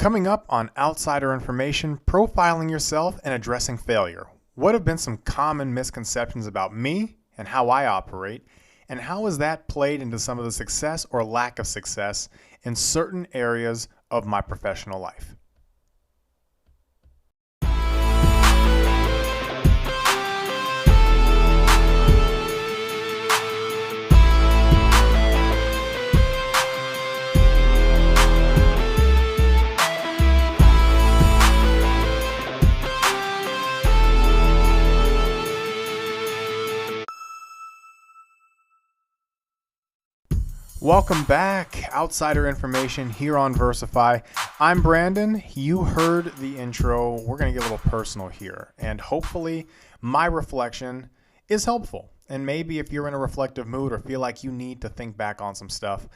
Coming up on Outsider Information, profiling yourself and addressing failure. What have been some common misconceptions about me and how I operate, and how has that played into some of the success or lack of success in certain areas of my professional life? Welcome back, Outsider Information here on Versify. I'm Brandon. You heard the intro. We're going to get a little personal here, and hopefully my reflection is helpful. And maybe if you're in a reflective mood or feel like you need to think back on some stuff,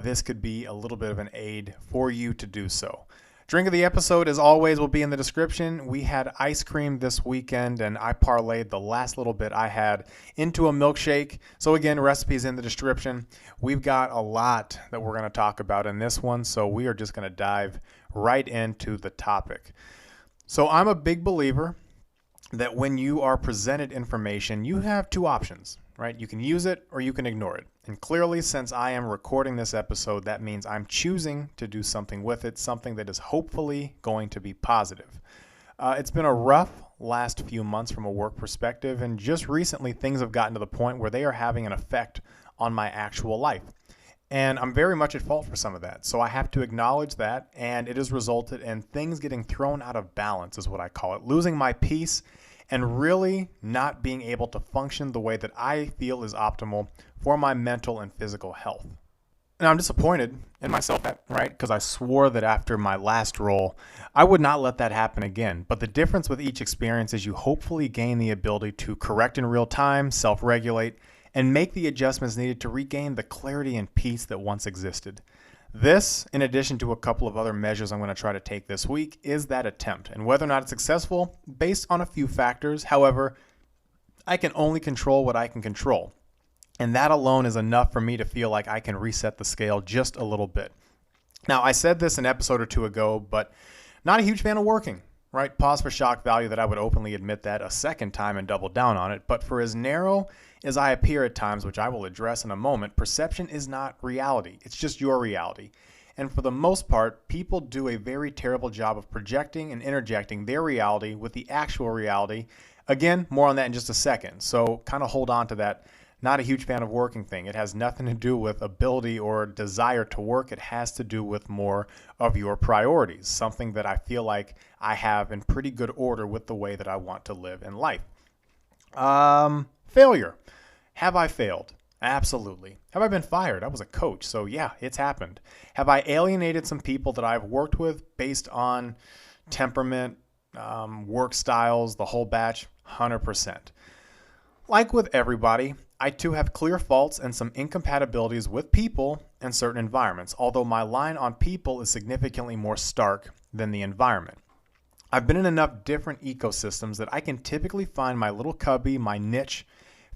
this could be a little bit of an aid for you to do so. Drink of the episode, as always, will be in the description. We had ice cream this weekend, and I parlayed the last little bit I had into a milkshake. So again, recipes in the description. We've got a lot that we're going to talk about in this one, so we are just going to dive right into the topic. So I'm a big believer that when you are presented information, you have two options, right? You can use it or you can ignore it. And clearly, since I am recording this episode, that means I'm choosing to do something with it, something that is hopefully going to be positive. It's been a rough last few months from a work perspective, and just recently things have gotten to the point where they are having an effect on my actual life. And I'm very much at fault for some of that. So I have to acknowledge that, and it has resulted in things getting thrown out of balance, is what I call it, losing my peace and really not being able to function the way that I feel is optimal for my mental and physical health. And I'm disappointed in myself, right? Because I swore that after my last role, I would not let that happen again. But the difference with each experience is you hopefully gain the ability to correct in real time, self-regulate, and make the adjustments needed to regain the clarity and peace that once existed. This, in addition to a couple of other measures I'm going to try to take this week, is that attempt. And whether or not it's successful, based on a few factors. However, I can only control what I can control. And that alone is enough for me to feel like I can reset the scale just a little bit. Now, I said this an episode or two ago, but not a huge fan of working, right? Pause for shock value that I would openly admit that a second time and double down on it. But for as narrow as I appear at times, which I will address in a moment, perception is not reality. It's just your reality. And for the most part, people do a very terrible job of projecting and interjecting their reality with the actual reality. Again, more on that in just a second. So kind of hold on to that. Not a huge fan of working thing. It has nothing to do with ability or desire to work. It has to do with more of your priorities, something that I feel like I have in pretty good order with the way that I want to live in life. Failure. Have I failed? Absolutely. Have I been fired? I was a coach, so yeah, it's happened. Have I alienated some people that I've worked with based on temperament, work styles, the whole batch? 100%. Like with everybody, I too have clear faults and some incompatibilities with people and certain environments, although my line on people is significantly more stark than the environment. I've been in enough different ecosystems that I can typically find my little cubby, my niche,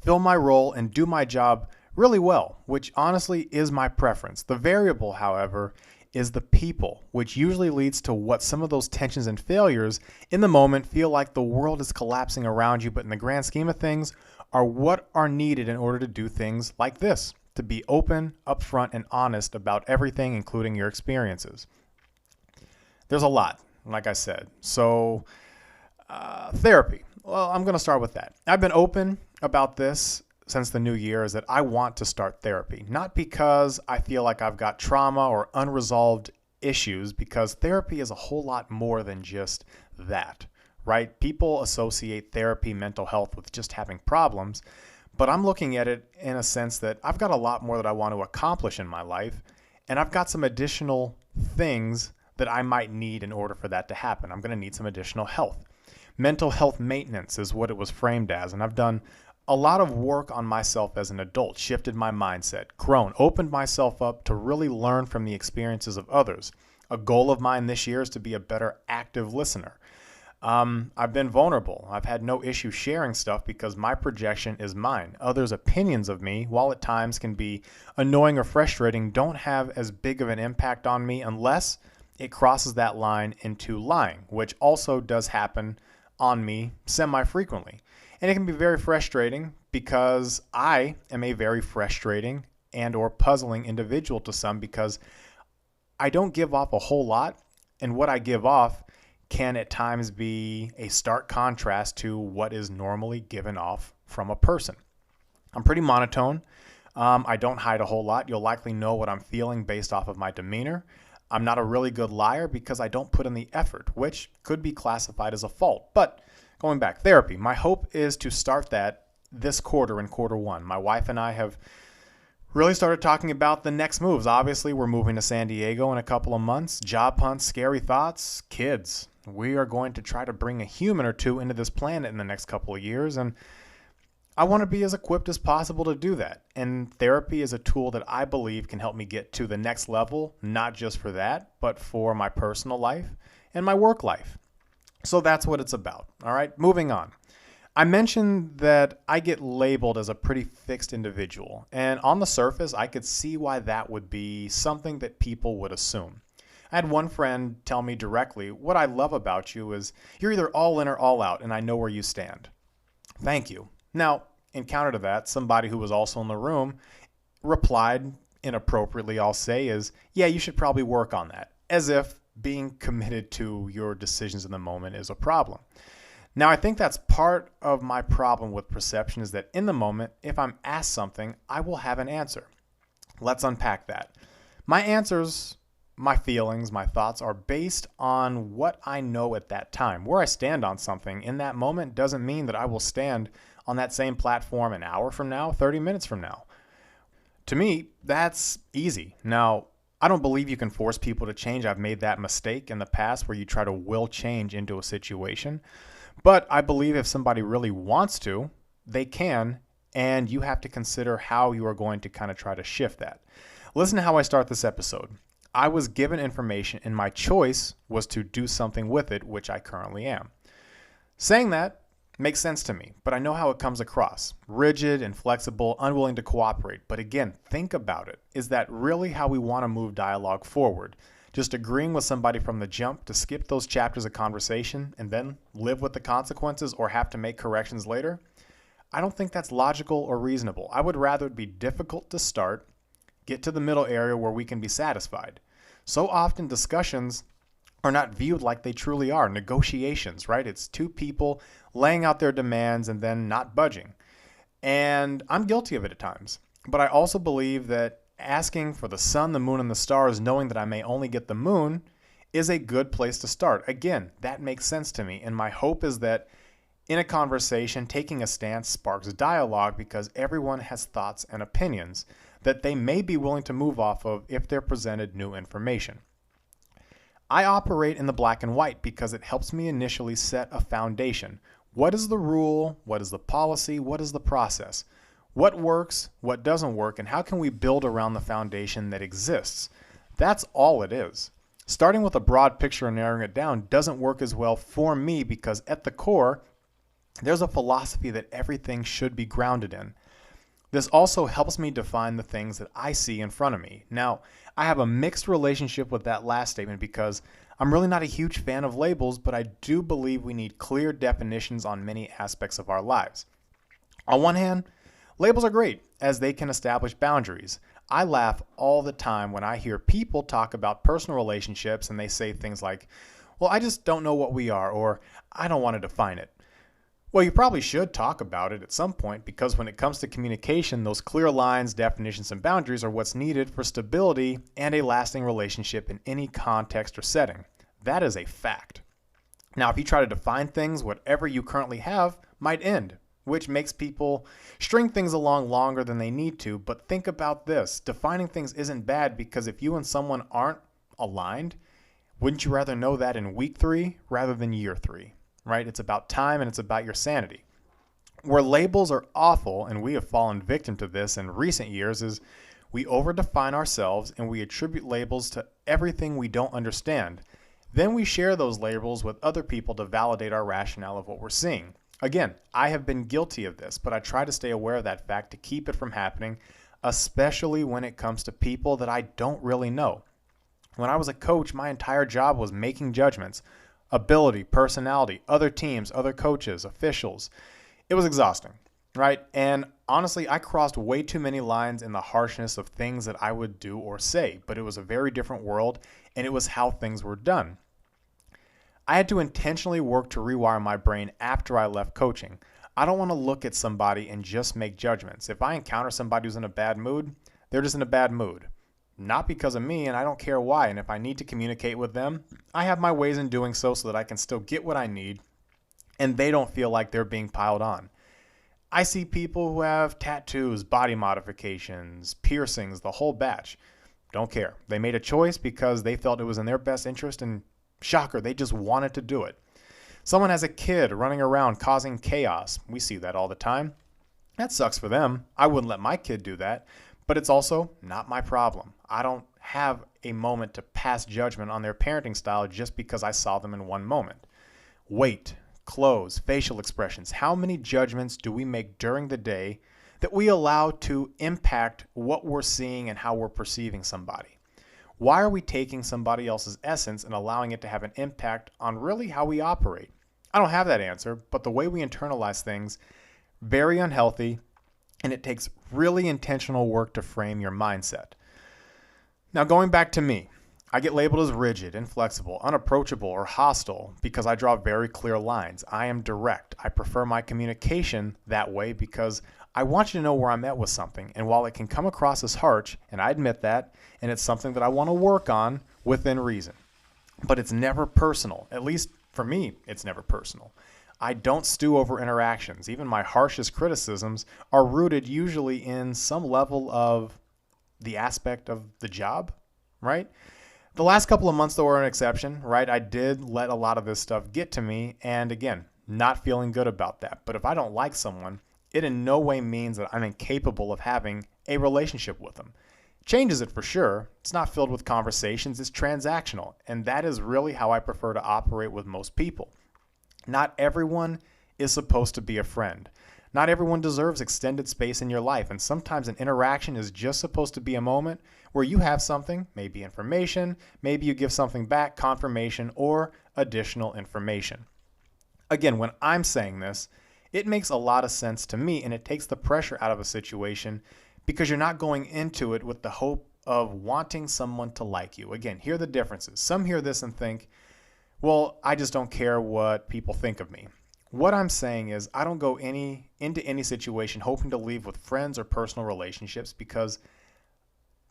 fill my role, and do my job really well, which honestly is my preference. The variable, however, is the people, which usually leads to what some of those tensions and failures in the moment feel like the world is collapsing around you, but in the grand scheme of things, are what are needed in order to do things like this, to be open, upfront, and honest about everything, including your experiences. There's a lot, like I said. So, therapy. Well, I'm going to start with that. I've been open about this since the new year, is that I want to start therapy. Not because I feel like I've got trauma or unresolved issues, because therapy is a whole lot more than just that. Right? People associate therapy, mental health with just having problems, but I'm looking at it in a sense that I've got a lot more that I want to accomplish in my life, and I've got some additional things that I might need in order for that to happen. I'm going to need some additional health. Mental health maintenance is what it was framed as, and I've done a lot of work on myself as an adult, shifted my mindset, grown, opened myself up to really learn from the experiences of others. A goal of mine this year is to be a better active listener. I've been vulnerable. I've had no issue sharing stuff because my projection is mine. Others' opinions of me, while at times can be annoying or frustrating, don't have as big of an impact on me unless it crosses that line into lying, which also does happen on me semi-frequently. And it can be very frustrating because I am a very frustrating and or puzzling individual to some, because I don't give off a whole lot, and what I give off can at times be a stark contrast to what is normally given off from a person. I'm pretty monotone. I don't hide a whole lot. You'll likely know what I'm feeling based off of my demeanor. I'm not a really good liar because I don't put in the effort, which could be classified as a fault. But going back, therapy. My hope is to start that this quarter, in quarter one. My wife and I have really started talking about the next moves. Obviously, we're moving to San Diego in a couple of months. Job hunts, scary thoughts, kids. We are going to try to bring a human or two into this planet in the next couple of years, and I want to be as equipped as possible to do that. And therapy is a tool that I believe can help me get to the next level, not just for that, but for my personal life and my work life. So that's what it's about. All right, moving on. I mentioned that I get labeled as a pretty fixed individual, and on the surface, I could see why that would be something that people would assume. I had one friend tell me directly, "What I love about you is you're either all in or all out, and I know where you stand." Thank you. Now, in counter to that, somebody who was also in the room replied inappropriately, I'll say, is, "Yeah, you should probably work on that," as if being committed to your decisions in the moment is a problem. Now, I think that's part of my problem with perception, is that in the moment, if I'm asked something, I will have an answer. Let's unpack that. My answers, my feelings, my thoughts are based on what I know at that time. Where I stand on something in that moment doesn't mean that I will stand on that same platform an hour from now, 30 minutes from now. To me, that's easy. Now, I don't believe you can force people to change. I've made that mistake in the past where you try to will change into a situation. But I believe if somebody really wants to, they can, and you have to consider how you are going to kind of try to shift that. Listen to how I start this episode. I was given information, and my choice was to do something with it, which I currently am. Saying that makes sense to me, but I know how it comes across. Rigid, inflexible, unwilling to cooperate. But again, think about it. Is that really how we want to move dialogue forward? Just agreeing with somebody from the jump to skip those chapters of conversation and then live with the consequences or have to make corrections later? I don't think that's logical or reasonable. I would rather it be difficult to start, get to the middle area where we can be satisfied. So often discussions are not viewed like they truly are. Negotiations, right? It's two people laying out their demands and then not budging. And I'm guilty of it at times. But I also believe that asking for the sun, the moon, and the stars, knowing that I may only get the moon, is a good place to start. Again, that makes sense to me. And my hope is that in a conversation, taking a stance sparks dialogue because everyone has thoughts and opinions that they may be willing to move off of if they're presented new information. I operate in the black and white because it helps me initially set a foundation. What is the rule? What is the policy? What is the process? What works, what doesn't work, and how can we build around the foundation that exists? That's all it is. Starting with a broad picture and narrowing it down doesn't work as well for me because at the core, there's a philosophy that everything should be grounded in. This also helps me define the things that I see in front of me. Now, I have a mixed relationship with that last statement because I'm really not a huge fan of labels, but I do believe we need clear definitions on many aspects of our lives. On one hand, labels are great as they can establish boundaries. I laugh all the time when I hear people talk about personal relationships and they say things like, "Well, I just don't know what we are," or "I don't want to define it." Well, you probably should talk about it at some point because when it comes to communication, those clear lines, definitions, and boundaries are what's needed for stability and a lasting relationship in any context or setting. That is a fact. Now, if you try to define things, whatever you currently have might end, which makes people string things along longer than they need to. But think about this. Defining things isn't bad because if you and someone aren't aligned, wouldn't you rather know that in week 3 rather than year 3? Right? It's about time and it's about your sanity. Where labels are awful, and we have fallen victim to this in recent years, is we overdefine ourselves and we attribute labels to everything we don't understand. Then we share those labels with other people to validate our rationale of what we're seeing. Again, I have been guilty of this, but I try to stay aware of that fact to keep it from happening, especially when it comes to people that I don't really know. When I was a coach, my entire job was making judgments. Ability, personality, other teams, other coaches, officials. It was exhausting, right? And honestly, I crossed way too many lines in the harshness of things that I would do or say, but it was a very different world, and it was how things were done. I had to intentionally work to rewire my brain after I left coaching. I don't want to look at somebody and just make judgments. If I encounter somebody who's in a bad mood, they're just in a bad mood. Not because of me, and I don't care why. And if I need to communicate with them, I have my ways in doing so that I can still get what I need and they don't feel like they're being piled on. I see people who have tattoos, body modifications, piercings, the whole batch. Don't care. They made a choice because they felt it was in their best interest, and shocker, they just wanted to do it. Someone has a kid running around causing chaos. We see that all the time. That sucks for them. I wouldn't let my kid do that, but it's also not my problem. I don't have a moment to pass judgment on their parenting style just because I saw them in one moment. Weight, clothes, facial expressions. How many judgments do we make during the day that we allow to impact what we're seeing and how we're perceiving somebody? Why are we taking somebody else's essence and allowing it to have an impact on really how we operate? I don't have that answer, but the way we internalize things, very unhealthy, and it takes really intentional work to frame your mindset. Now, going back to me, I get labeled as rigid, inflexible, unapproachable, or hostile because I draw very clear lines. I am direct. I prefer my communication that way because I want you to know where I'm at with something. And while it can come across as harsh, and I admit that, and it's something that I want to work on within reason, but it's never personal. At least for me, it's never personal. I don't stew over interactions. Even my harshest criticisms are rooted usually in some level of the aspect of the job, right? The last couple of months, though, were an exception, right? I did let a lot of this stuff get to me, and again, not feeling good about that. But if I don't like someone, it in no way means that I'm incapable of having a relationship with them. Changes it for sure. It's not filled with conversations, it's transactional, and that is really how I prefer to operate with most people. Not everyone is supposed to be a friend. Not everyone deserves extended space in your life, and sometimes an interaction is just supposed to be a moment where you have something, maybe information, maybe you give something back, confirmation, or additional information. Again, when I'm saying this, it makes a lot of sense to me, and it takes the pressure out of a situation because you're not going into it with the hope of wanting someone to like you. Again, here are the differences. Some hear this and think, well, I just don't care what people think of me. What I'm saying is I don't go into any situation hoping to leave with friends or personal relationships because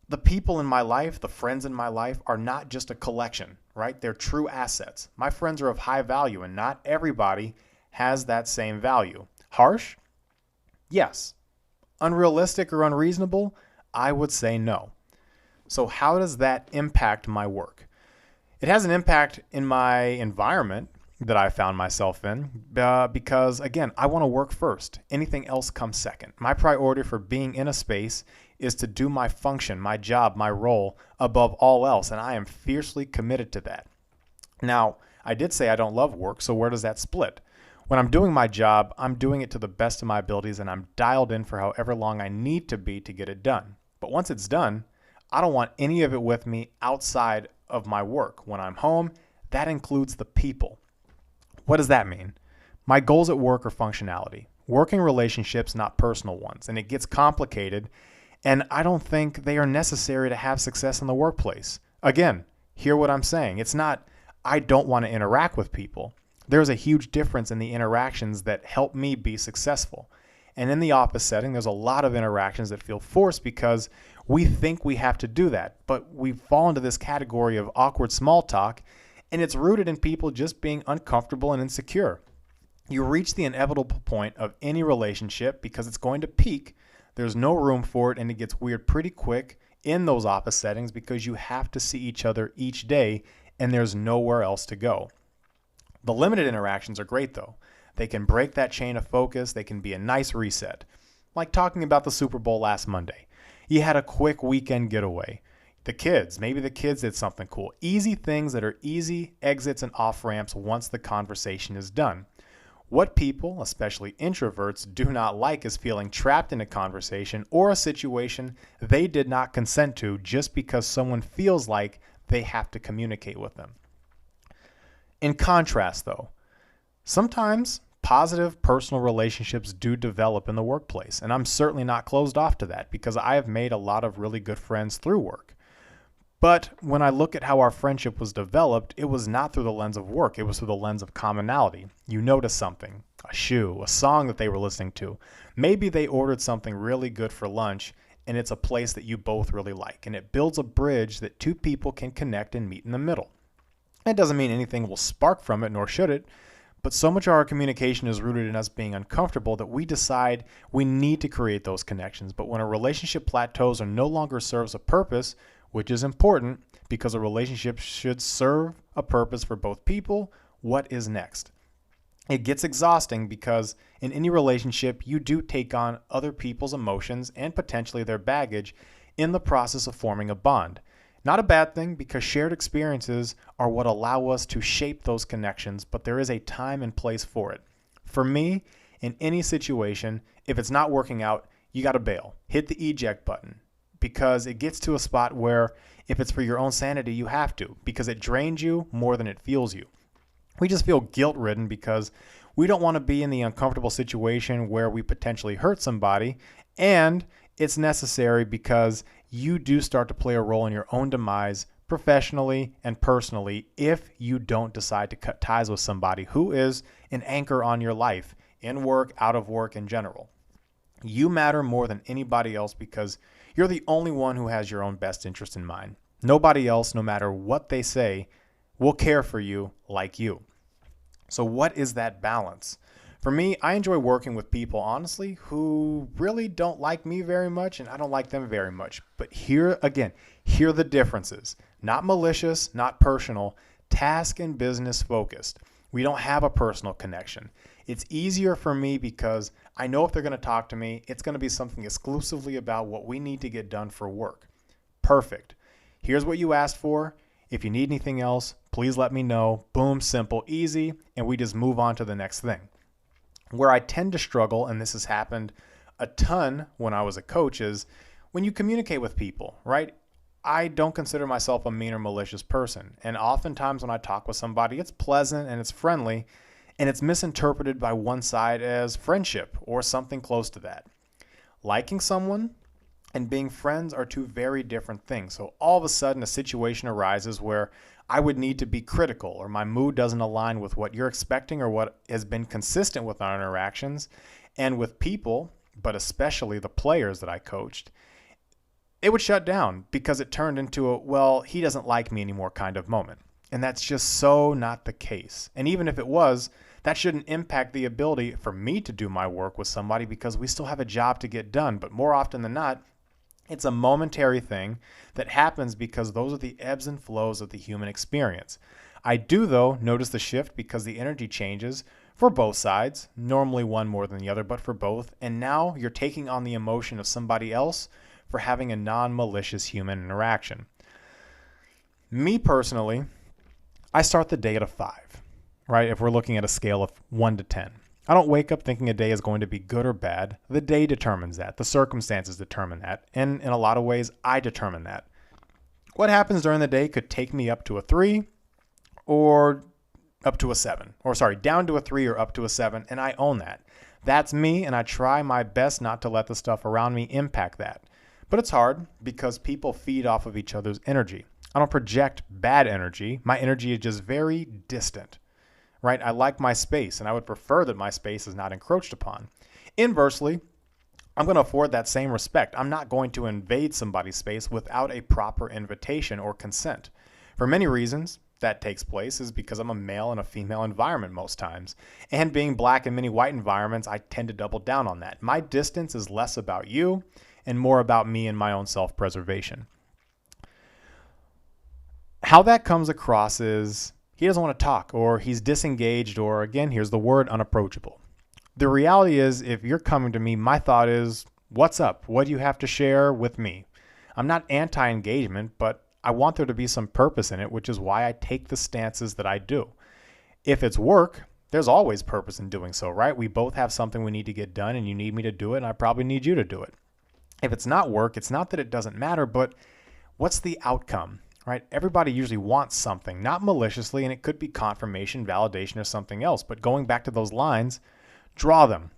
the people in my life, the friends in my life, are not just a collection, right? They're true assets. My friends are of high value, and not everybody has that same value. Harsh? Yes. Unrealistic or unreasonable? I would say no. So how does that impact my work? It has an impact in my environment that I found myself in because, again, I want to work first. Anything else comes second. My priority for being in a space is to do my function, my job, my role above all else, and I am fiercely committed to that. Now, I did say I don't love work, so where does that split? When I'm doing my job, I'm doing it to the best of my abilities, and I'm dialed in for however long I need to be to get it done. But once it's done, I don't want any of it with me outside of my work. When I'm home, that includes the people. What does that mean? My goals at work are functionality, working relationships, not personal ones, and it gets complicated, and I don't think they are necessary to have success in the workplace. Again, hear what I'm saying. It's not I don't want to interact with people. There's a huge difference in the interactions that help me be successful. And in the office setting, there's a lot of interactions that feel forced because we think we have to do that, but we fall into this category of awkward small talk, and it's rooted in people just being uncomfortable and insecure. You reach the inevitable point of any relationship because it's going to peak. There's no room for it, and it gets weird pretty quick in those office settings because you have to see each other each day, and there's nowhere else to go. The limited interactions are great, though. They can break that chain of focus. They can be a nice reset. Like talking about the Super Bowl last Monday. You had a quick weekend getaway. Maybe the kids did something cool. Easy things that are easy exits and off-ramps once the conversation is done. What people, especially introverts, do not like is feeling trapped in a conversation or a situation they did not consent to just because someone feels like they have to communicate with them. In contrast, though, sometimes positive personal relationships do develop in the workplace, and I'm certainly not closed off to that because I have made a lot of really good friends through work. But when I look at how our friendship was developed, it was not through the lens of work. It was through the lens of commonality. You notice something, a shoe, a song that they were listening to. Maybe they ordered something really good for lunch, and it's a place that you both really like. And it builds a bridge that two people can connect and meet in the middle. That doesn't mean anything will spark from it, nor should it. But so much of our communication is rooted in us being uncomfortable that we decide we need to create those connections. But when a relationship plateaus or no longer serves a purpose, which is important because a relationship should serve a purpose for both people, what is next? It gets exhausting because in any relationship, you do take on other people's emotions and potentially their baggage in the process of forming a bond. Not a bad thing because shared experiences are what allow us to shape those connections, but there is a time and place for it. For me, in any situation, if it's not working out, you got to bail. Hit the eject button because it gets to a spot where if it's for your own sanity, you have to because it drains you more than it fuels you. We just feel guilt-ridden because we don't want to be in the uncomfortable situation where we potentially hurt somebody, and it's necessary because you do start to play a role in your own demise professionally and personally if you don't decide to cut ties with somebody who is an anchor on your life, in work, out of work, in general. You matter more than anybody else because you're the only one who has your own best interest in mind. Nobody else, no matter what they say, will care for you like you. So what is that balance? For me, I enjoy working with people, honestly, who really don't like me very much and I don't like them very much. But here are the differences. Not malicious, not personal, task and business focused. We don't have a personal connection. It's easier for me because I know if they're going to talk to me, it's going to be something exclusively about what we need to get done for work. Perfect. Here's what you asked for. If you need anything else, please let me know. Boom, simple, easy, and we just move on to the next thing. Where I tend to struggle, and this has happened a ton when I was a coach, is when you communicate with people, right? I don't consider myself a mean or malicious person. And oftentimes when I talk with somebody, it's pleasant and it's friendly, and it's misinterpreted by one side as friendship or something close to that. Liking someone and being friends are two very different things. So all of a sudden a situation arises where I would need to be critical or my mood doesn't align with what you're expecting or what has been consistent with our interactions. And with people, but especially the players that I coached, it would shut down because it turned into a, well, he doesn't like me anymore kind of moment. And that's just so not the case. And even if it was, that shouldn't impact the ability for me to do my work with somebody because we still have a job to get done. But more often than not, it's a momentary thing that happens because those are the ebbs and flows of the human experience. I do, though, notice the shift because the energy changes for both sides, normally one more than the other, but for both. And now you're taking on the emotion of somebody else for having a non-malicious human interaction. Me personally, I start the day at a 5, right? If we're looking at a scale of 1 to 10. I don't wake up thinking a day is going to be good or bad. The day determines that. The circumstances determine that. And in a lot of ways, I determine that. What happens during the day could take me up to a 3 or up to a 7. Down to a 3 or up to a 7, and I own that. That's me, and I try my best not to let the stuff around me impact that. But it's hard because people feed off of each other's energy. I don't project bad energy. My energy is just very distant. Right? I like my space, and I would prefer that my space is not encroached upon. Inversely, I'm going to afford that same respect. I'm not going to invade somebody's space without a proper invitation or consent. For many reasons, that takes place is because I'm a male in a female environment most times. And being black in many white environments, I tend to double down on that. My distance is less about you and more about me and my own self-preservation. How that comes across is he doesn't want to talk, or he's disengaged, or again, here's the word, unapproachable. The reality is, if you're coming to me, my thought is, what's up? What do you have to share with me? I'm not anti-engagement, but I want there to be some purpose in it, which is why I take the stances that I do. If it's work, there's always purpose in doing so, right? We both have something we need to get done, and you need me to do it, and I probably need you to do it. If it's not work, it's not that it doesn't matter, but what's the outcome? right? Everybody usually wants something, not maliciously, and it could be confirmation, validation, or something else. But going back to those lines, draw them.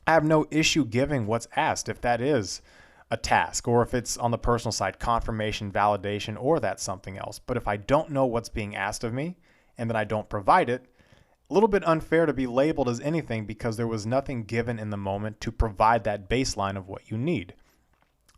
I have no issue giving what's asked if that is a task, or if it's on the personal side, confirmation, validation, or that's something else. But if I don't know what's being asked of me and then I don't provide it, a little bit unfair to be labeled as anything because there was nothing given in the moment to provide that baseline of what you need.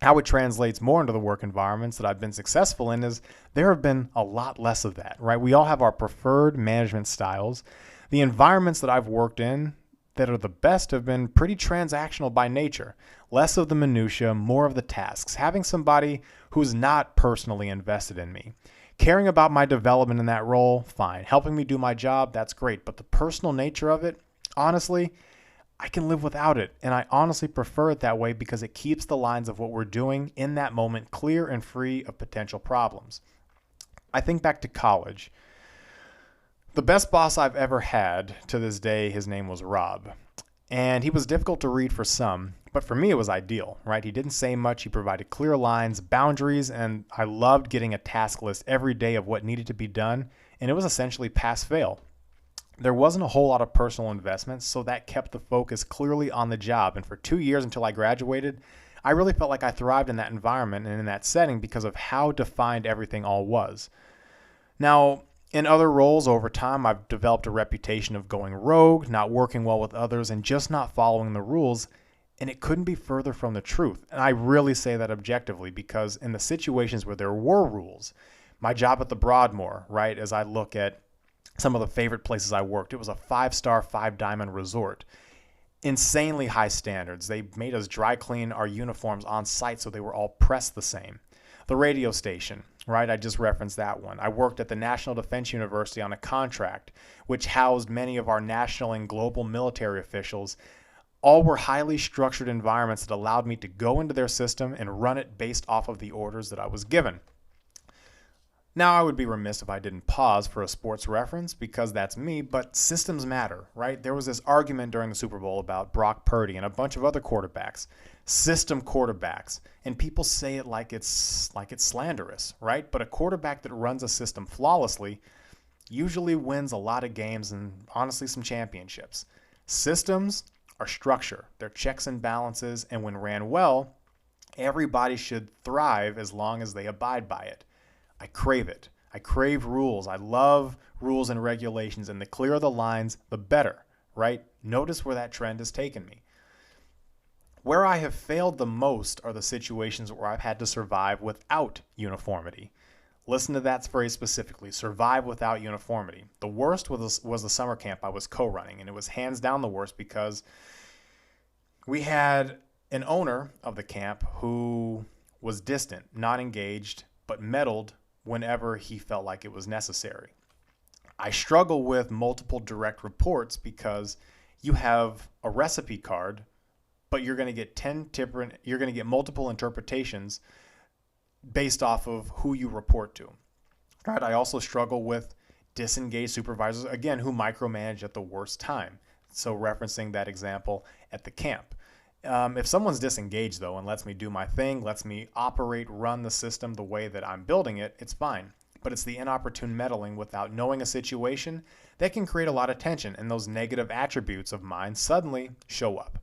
How it translates more into the work environments that I've been successful in is there have been a lot less of that, right? We all have our preferred management styles. The environments that I've worked in that are the best have been pretty transactional by nature. Less of the minutia, more of the tasks. Having somebody who's not personally invested in me. Caring about my development in that role, fine. Helping me do my job, that's great. But the personal nature of it, honestly, I can live without it. And I honestly prefer it that way because it keeps the lines of what we're doing in that moment clear and free of potential problems. I think back to college. The best boss I've ever had to this day, his name was Rob. And he was difficult to read for some, but for me it was ideal, right? He didn't say much. He provided clear lines, boundaries, and I loved getting a task list every day of what needed to be done. And it was essentially pass-fail. There wasn't a whole lot of personal investment, so that kept the focus clearly on the job. And for 2 years until I graduated, I really felt like I thrived in that environment and in that setting because of how defined everything all was. Now, in other roles over time, I've developed a reputation of going rogue, not working well with others, and just not following the rules. And it couldn't be further from the truth. And I really say that objectively because in the situations where there were rules, my job at the Broadmoor, right, as I look at some of the favorite places I worked, it was a 5-star, 5-diamond resort. Insanely high standards. They made us dry clean our uniforms on site so they were all pressed the same. The radio station, right? I just referenced that one. I worked at the National Defense University on a contract, which housed many of our national and global military officials. All were highly structured environments that allowed me to go into their system and run it based off of the orders that I was given. Now, I would be remiss if I didn't pause for a sports reference because that's me, but systems matter, right? There was this argument during the Super Bowl about Brock Purdy and a bunch of other quarterbacks, system quarterbacks, and people say it like it's slanderous, right? But a quarterback that runs a system flawlessly usually wins a lot of games and honestly some championships. Systems are structure. They're checks and balances, and when ran well, everybody should thrive as long as they abide by it. I crave it. I crave rules. I love rules and regulations, and the clearer the lines, the better, right? Notice where that trend has taken me. Where I have failed the most are the situations where I've had to survive without uniformity. Listen to that phrase specifically, survive without uniformity. The worst was the summer camp I was co-running, and it was hands down the worst because we had an owner of the camp who was distant, not engaged, but meddled whenever he felt like it was necessary. I struggle with multiple direct reports because you have a recipe card, but you're going to get multiple interpretations based off of who you report to. Right? I also struggle with disengaged supervisors, again, who micromanage at the worst time. So referencing that example at the camp. If someone's disengaged, though, and lets me do my thing, lets me operate, run the system the way that I'm building it, it's fine. But it's the inopportune meddling without knowing a situation that can create a lot of tension, and those negative attributes of mine suddenly show up.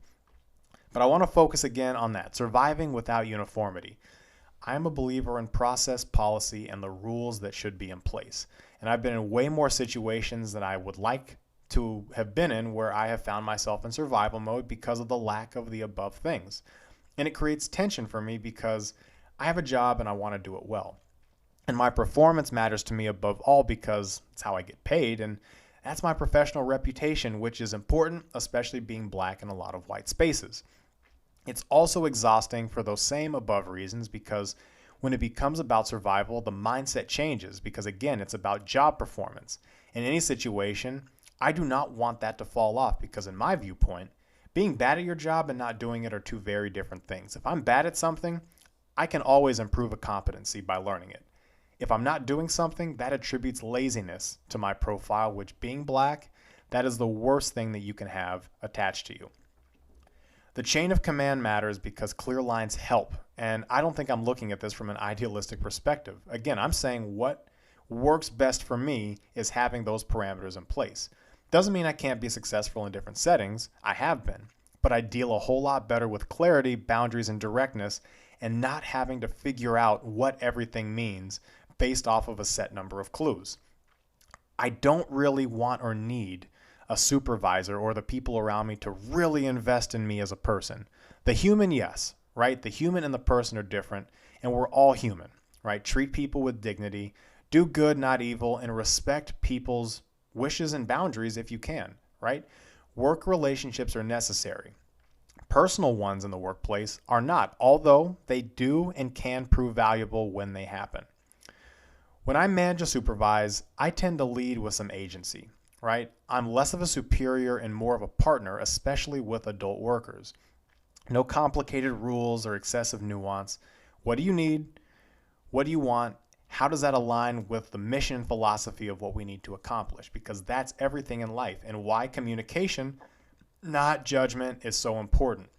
But I want to focus again on that, surviving without uniformity. I am a believer in process, policy, and the rules that should be in place. And I've been in way more situations than I would like to have been in where I have found myself in survival mode because of the lack of the above things. And it creates tension for me because I have a job and I want to do it well. And my performance matters to me above all because it's how I get paid, and that's my professional reputation, which is important, especially being black in a lot of white spaces. It's also exhausting for those same above reasons because when it becomes about survival, the mindset changes because, again, it's about job performance. In any situation, I do not want that to fall off because in my viewpoint, being bad at your job and not doing it are two very different things. If I'm bad at something, I can always improve a competency by learning it. If I'm not doing something, that attributes laziness to my profile, which being black, that is the worst thing that you can have attached to you. The chain of command matters because clear lines help. And I don't think I'm looking at this from an idealistic perspective. Again, I'm saying what works best for me is having those parameters in place. Doesn't mean I can't be successful in different settings. I have been. But I deal a whole lot better with clarity, boundaries, and directness, and not having to figure out what everything means based off of a set number of clues. I don't really want or need a supervisor or the people around me to really invest in me as a person. The human, yes, right? The human and the person are different, and we're all human, right? Treat people with dignity, do good, not evil, and respect people's wishes and boundaries if you can, right? Work relationships are necessary. Personal ones in the workplace are not, although they do and can prove valuable when they happen. When I manage or supervise, I tend to lead with some agency, right? I'm less of a superior and more of a partner, especially with adult workers. No complicated rules or excessive nuance. What do you need? What do you want? How does that align with the mission and philosophy of what we need to accomplish? Because that's everything in life, and why communication, not judgment, is so important.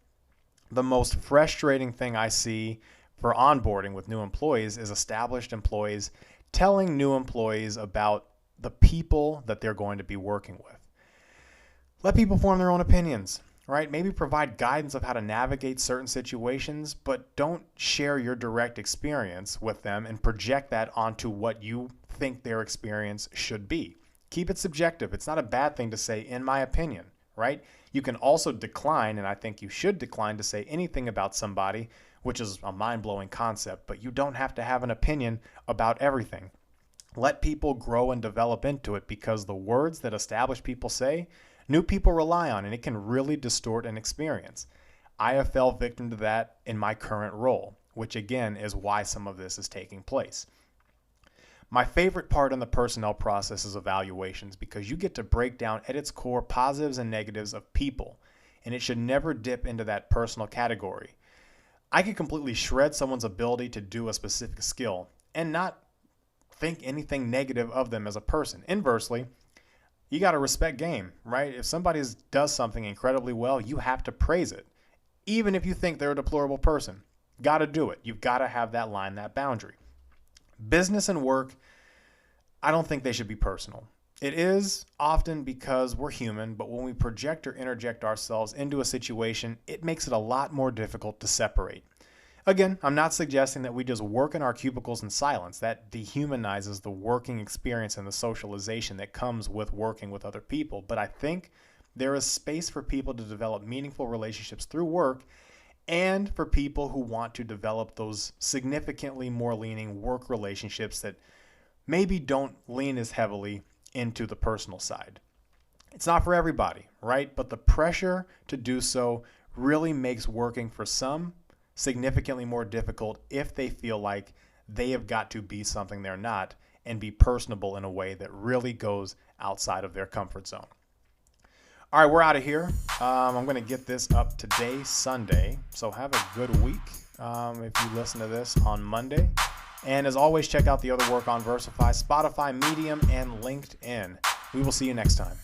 The most frustrating thing I see for onboarding with new employees is established employees telling new employees about the people that they're going to be working with. Let people form their own opinions, right? Maybe provide guidance of how to navigate certain situations, but don't share your direct experience with them and project that onto what you think their experience should be. Keep it subjective. It's not a bad thing to say, in my opinion, right? You can also decline, and I think you should decline to say anything about somebody, which is a mind-blowing concept, but you don't have to have an opinion about everything. Let people grow and develop into it, because the words that established people say, new people rely on, and it can really distort an experience. I have fell victim to that in my current role, which again is why some of this is taking place. My favorite part in the personnel process is evaluations, because you get to break down at its core positives and negatives of people, and it should never dip into that personal category. I could completely shred someone's ability to do a specific skill and not think anything negative of them as a person. Inversely, you got to respect game, right? If somebody does something incredibly well, you have to praise it, even if you think they're a deplorable person. Got to do it. You've got to have that line, that boundary. Business and work, I don't think they should be personal. It is often because we're human, but when we project or interject ourselves into a situation, it makes it a lot more difficult to separate. Again, I'm not suggesting that we just work in our cubicles in silence. That dehumanizes the working experience and the socialization that comes with working with other people. But I think there is space for people to develop meaningful relationships through work, and for people who want to develop those significantly more leaning work relationships that maybe don't lean as heavily into the personal side. It's not for everybody, right? But the pressure to do so really makes working for some significantly more difficult if they feel like they have got to be something they're not and be personable in a way that really goes outside of their comfort zone. All right, we're out of here. I'm going to get this up today, Sunday. So have a good week if you listen to this on Monday. And as always, check out the other work on Versify, Spotify, Medium, and LinkedIn. We will see you next time.